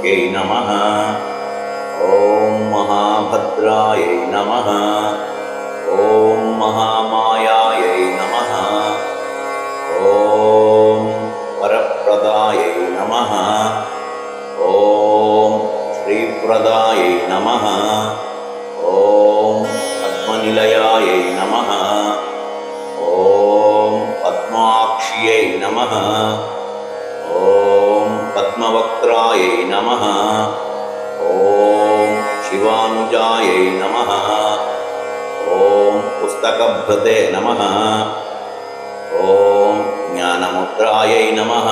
सरस्वत्यै नमः। ॐ महाभद्रायै नमः। ॐ महामायायै नमः। ॐ वरप्रदायै नमः। ॐ श्रीप्रदायै नमः। ॐ पद्मनिलयायै नमः। ॐ पद्माक्ष्यै नमः। ॐ पद्मवक्त्रायै नमः। ॐ शिवानुजायै नमः। ॐ पुस्तकभृते नमः। ॐ ज्ञानमुद्रायै नमः।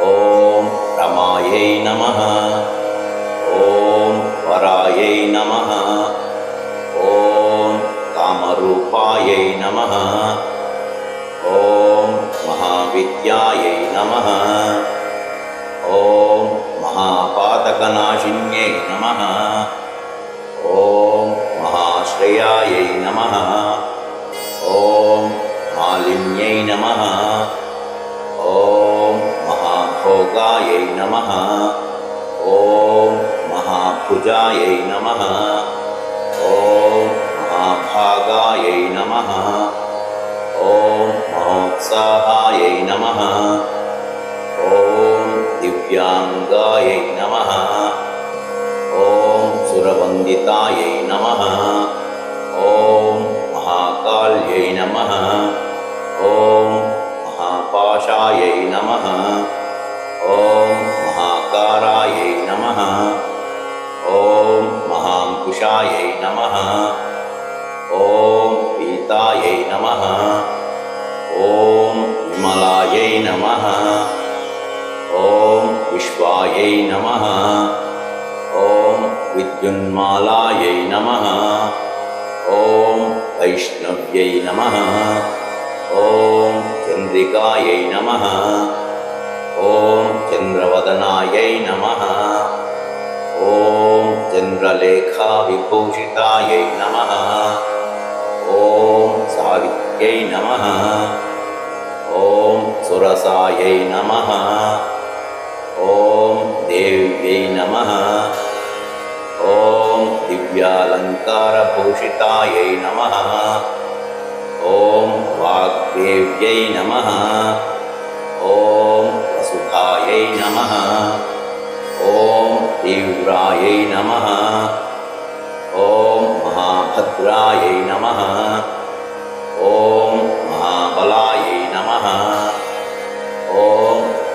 ॐ रमायै नमः। ॐ वरायै नमः। ॐ कामरूपायै नमः। ॐ महाविद्यायै नमः। ॐ महापातकनाशिन्यै नमः। ॐ महाश्रेयायै नमः। ॐ मालिन्यै नमः। ॐ महाभोगायै नमः। ॐ महाभुजायै नमः। ॐ महाभागायै नमः। ॐ महोत्साहायै नमः। ॐ दिव्याङ्गायै नमः। ॐ सुरवन्दितायै नमः। ॐ महाकाल्यै नमः। ॐ महापाशायै नमः। ॐ महाकारायै नमः। ॐ महाङ्कुशायै नमः। ॐ पीतायै नमः। ॐ विमलायै नमः। ॐ विश्वायै नमः। ॐ विद्युन्मालायै नमः। ॐ वैष्णव्यै नमः। ॐ चन्द्रिकायै नमः। ॐ चन्द्रवदनायै नमः। ॐ चन्द्रलेखाविभूषितायै नमः। ॐ सावित्र्यै नमः। ॐ सुरसायै नमः। ॐ देव्यै नमः। ॐ दिव्यालङ्कारभूषितायै नमः। ॐ वाग्देव्यै नमः। ॐ वसुधायै नमः। ॐ तीव्रायै नमः। ॐ महाभद्रायै नमः। ॐ महाबलायै नमः। ॐ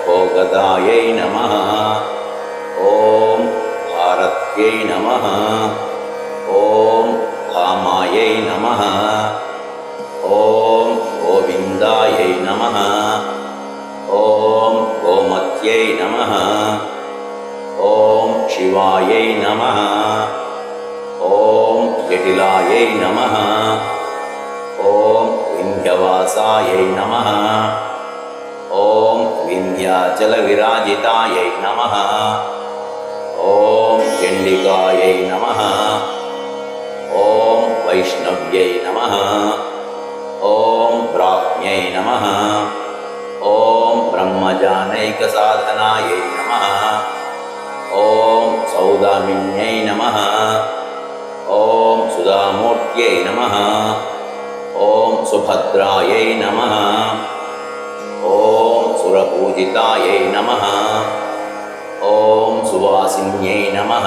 भोगदायै नमः। ॐ भारत्यै नमः। ॐ कामायै नमः। ॐ गोविन्दायै नमः। ॐ गोमत्यै नमः। ॐ शिवायै नमः। ॐ जटिलायै नमः। ॐ विन्ध्यवासायै नमः। ॐ विन्ध्याचलविराजितायै नमः। ॐ चण्डिकायै नमः। ॐ वैष्णव्यै नमः। ॐ ब्राह्म्यै नमः। ॐ ब्रह्मजानैकसाधनायै नमः। ॐ सौदामिन्यै नमः। ॐ सुधामूर्त्यै नमः। ॐ सुभद्रायै नमः। ॐ सुरपूजितायै नमः। ॐ सुवासिन्यै नमः।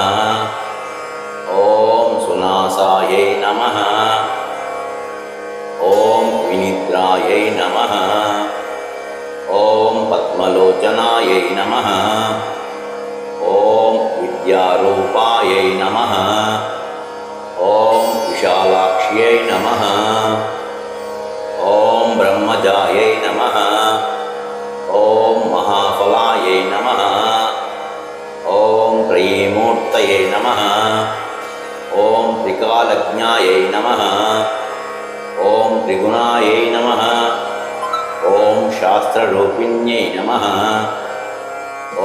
ॐ सुनासायै नमः। ॐ विनिद्रायै नमः। ॐ पद्मलोचनायै नमः। ॐ विद्यारूपायै नमः। ॐ विशालाक्ष्यै नमः। ॐ ब्रह्मजायै नमः। ॐ महाफलायै नमः। ॐ त्रयीमूर्तये नमः। ॐ त्रिकालज्ञायै नमः। ॐ त्रिगुणायै नमः। ॐ शास्त्ररूपिण्यै नमः।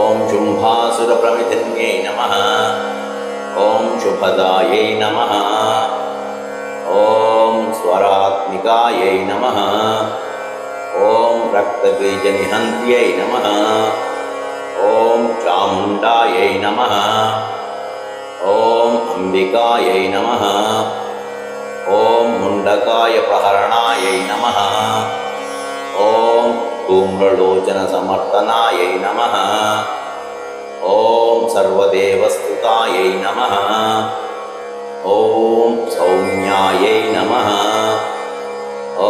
ॐ शुम्भासुरप्रविधिन्यै नमः। ॐ शुभदायै नमः। ॐ स्वरात्मिकायै नमः। ॐ रक्तबीजनिहन्त्यै नमः। ॐ चामुण्डायै चामुण्डायै नमः ॐ अम्बिकायै नमः ॐ मुण्डकायप्रहरणायै नमः ॐ धूम्रलोचनसमर्दनायै नमः ॐ सर्वदेवस्तुतायै नमः ॐ सौम्यायै नमः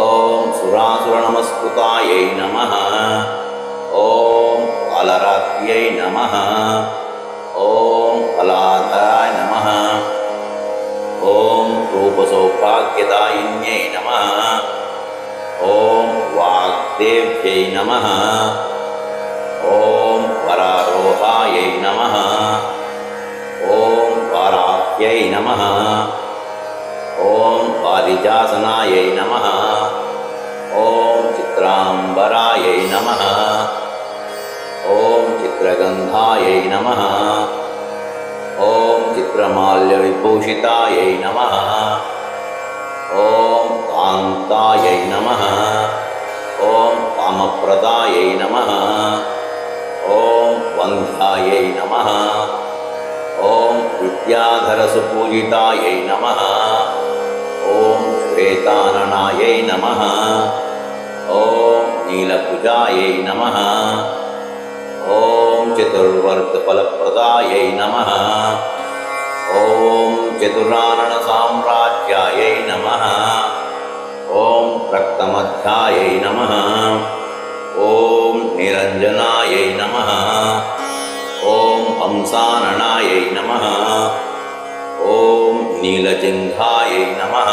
ॐ सुरासुरनमस्कृतायै नमः ॐ कालरात्र्यै नमः ॐ कलाधराय नमः ॐ रूपसौभाग्यदायिन्यै नमः ॐ वाग्देव्यै नमः ॐ वरारोहायै नमः ॐ वाराह्यै नमः ॐ पारिजासनायै नमः ॐ चित्राम्बरायै नमः ॐ चित्रगन्धायै नमः ॐ चित्रमाल्यविभूषितायै नमः ॐ कान्तायै नमः ॐ कामप्रदायै नमः ॐ वन्ध्यायै नमः ॐ विद्याधरसुपूजितायै नमः ॐ श्वेताननायै नमः ॐ नीलभुजायै नमः ॐ चतुर्वर्गफलप्रदायै नमः ॐ चतुराननसाम्राज्यायै नमः ॐ रक्तमध्यायै नमः ॐ निरञ्जनायै नमः ॐ हंसाननायै नमः ॐ नीलजिह्वायै नमः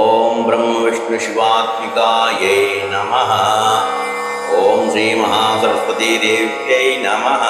ॐ ब्रह्मविष्णुशिवात्मिकायै नमः ॐ श्रीमहासरस्वतीदेव्यै नमः।